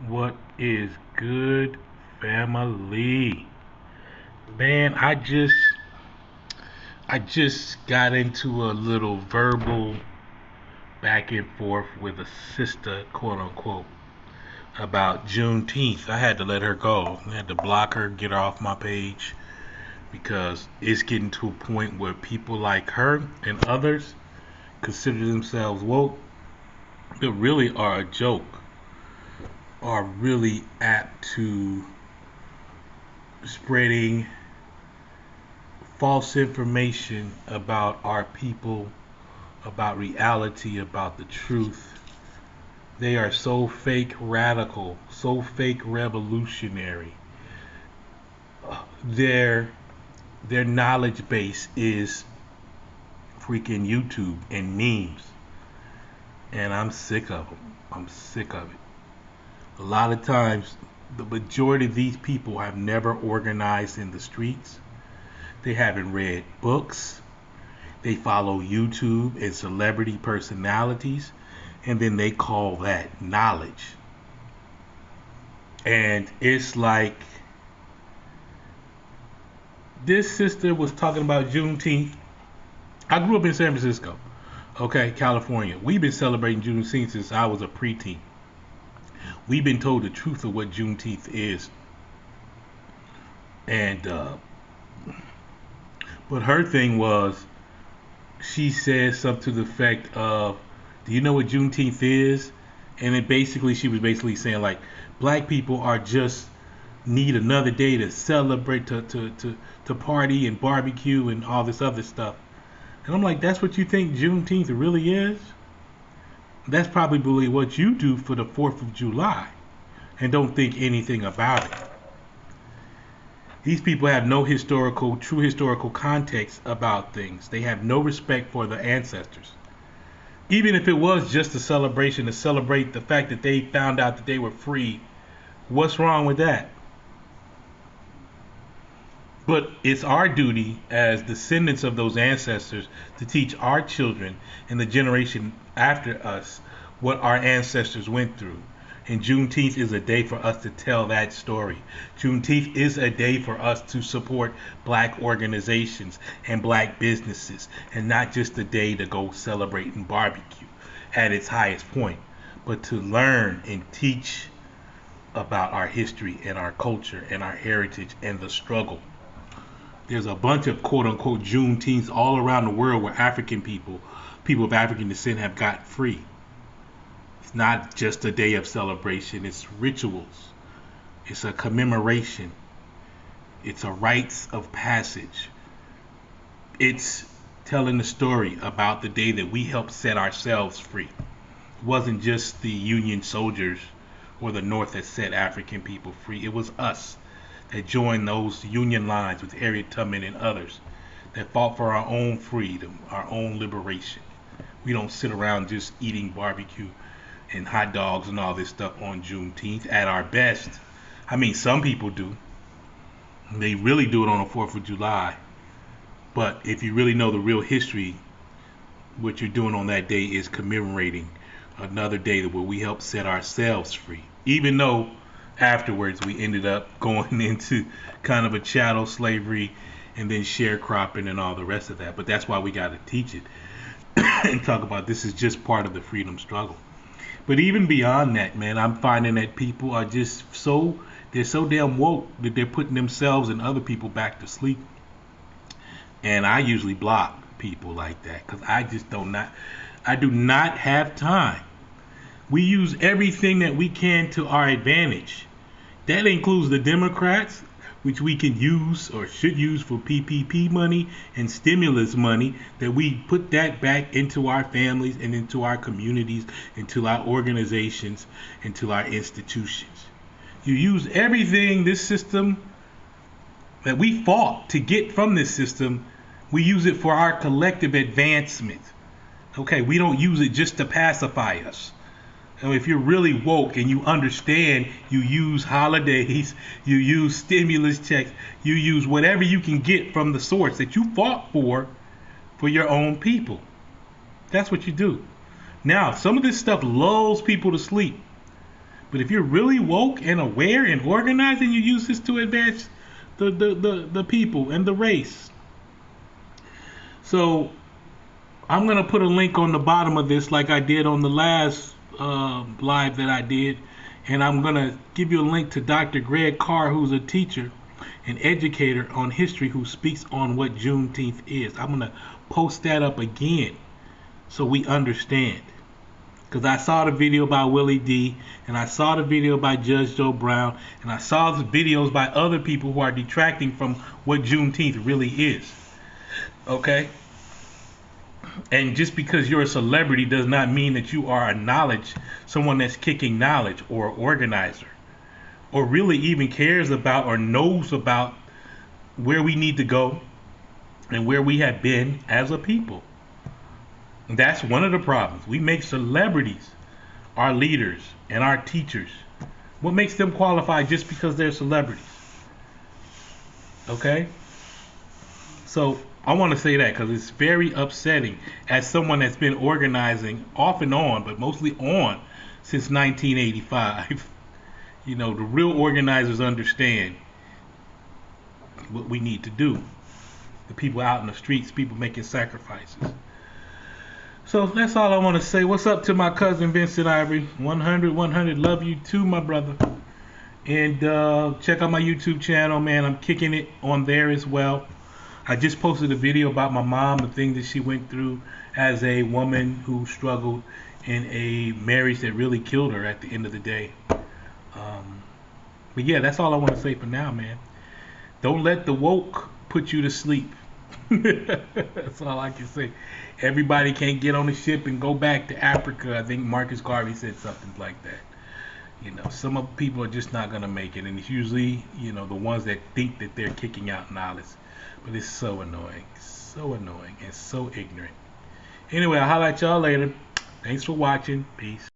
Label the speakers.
Speaker 1: What is good, family? Man, I just got into a little verbal back and forth with a sister, quote unquote, about Juneteenth. I had to let her go. I had to block her, get her off my page because it's getting to a point where people like her and others consider themselves woke, but really are a joke, are really apt to spreading false information about our people, about reality, about the truth. They are so fake radical, so fake revolutionary. Their their knowledge base is freaking YouTube and memes, and I'm sick of them. I'm sick of it. A lot of times, the majority of these people have never organized in the streets. They haven't read books. They follow YouTube and celebrity personalities, and then they call that knowledge. And it's like this sister was talking about Juneteenth. I grew up in San Francisco, okay, California. We've been celebrating Juneteenth since I was a preteen. We've been told the truth of what Juneteenth is. And, but her thing was, she said something to the effect of, "Do you know what Juneteenth is?" And it basically, she was basically saying like, black people are just need another day to celebrate, to party and barbecue and all this other stuff. And I'm like, that's what you think Juneteenth really is? That's probably what you do for the 4th of July and don't think anything about it. These people have no true historical context about things. They have no respect for the ancestors. Even if it was just a celebration to celebrate the fact that they found out that they were free, what's wrong with that? But it's our duty as descendants of those ancestors to teach our children and the generation after us what our ancestors went through. And Juneteenth is a day for us to tell that story. Juneteenth is a day for us to support black organizations and black businesses, and not just a day to go celebrate and barbecue at its highest point, but to learn and teach about our history and our culture and our heritage and the struggle. There's a bunch of quote unquote Juneteenths all around the world where African people of African descent have got free. It's not just a day of celebration, it's rituals, it's a commemoration, it's a rites of passage. It's telling the story about the day that we helped set ourselves free. It wasn't just the Union soldiers or the North that set African people free, it was us that joined those Union lines with Harriet Tubman and others that fought for our own freedom, our own liberation. We don't sit around just eating barbecue and hot dogs and all this stuff on Juneteenth at our best. I mean, some people do. They really do it on the 4th of July. But if you really know the real history, what you're doing on that day is commemorating another day where we helped set ourselves free. Even though afterwards we ended up going into kind of a chattel slavery and then sharecropping and all the rest of that. But that's why we got to teach it and talk about this is just part of the freedom struggle. But even beyond that, man, I'm finding that people are just they're so damn woke that they're putting themselves and other people back to sleep. And I usually block people like that because I do not have time. We use everything that we can to our advantage. That includes the Democrats, which we can use or should use for PPP money and stimulus money, that we put that back into our families and into our communities, into our organizations, into our institutions. You use everything, this system that we fought to get from this system, we use it for our collective advancement. Okay, we don't use it just to pacify us. And if you're really woke and you understand, you use holidays, you use stimulus checks, you use whatever you can get from the source that you fought for your own people. That's what you do. Now, some of this stuff lulls people to sleep, But if you're really woke and aware and organized, and you use this to advance the people and the race. So I'm gonna put a link on the bottom of this, like I did on the last live that I did, and I'm gonna give you a link to Dr. Greg Carr, who's a teacher, an educator on history, who speaks on what Juneteenth is. I'm gonna post that up again so we understand. Because I saw the video by Willie D, and I saw the video by Judge Joe Brown, and I saw the videos by other people who are detracting from what Juneteenth really is. Okay? And just because you're a celebrity does not mean that you are someone that's kicking knowledge or organizer, or really even cares about or knows about where we need to go and where we have been as a people. That's one of the problems. We make celebrities our leaders and our teachers. What makes them qualified just because they're celebrities? Okay? So I want to say that because it's very upsetting as someone that's been organizing off and on, but mostly on since 1985. The real organizers understand what we need to do. The people out in the streets, people making sacrifices. So that's all I want to say. What's up to my cousin Vincent Ivory? 100, love you too, my brother. And check out my YouTube channel, man. I'm kicking it on there as well. I just posted a video about my mom, the thing that she went through as a woman who struggled in a marriage that really killed her at the end of the day. But yeah, that's all I want to say for now, man. Don't let the woke put you to sleep. That's all I can say. Everybody can't get on a ship and go back to Africa. I think Marcus Garvey said something like that. Some of people are just not going to make it. And it's usually, the ones that think that they're kicking out knowledge. But it's so annoying. So annoying and so ignorant. Anyway, I'll holler at y'all later. Thanks for watching. Peace.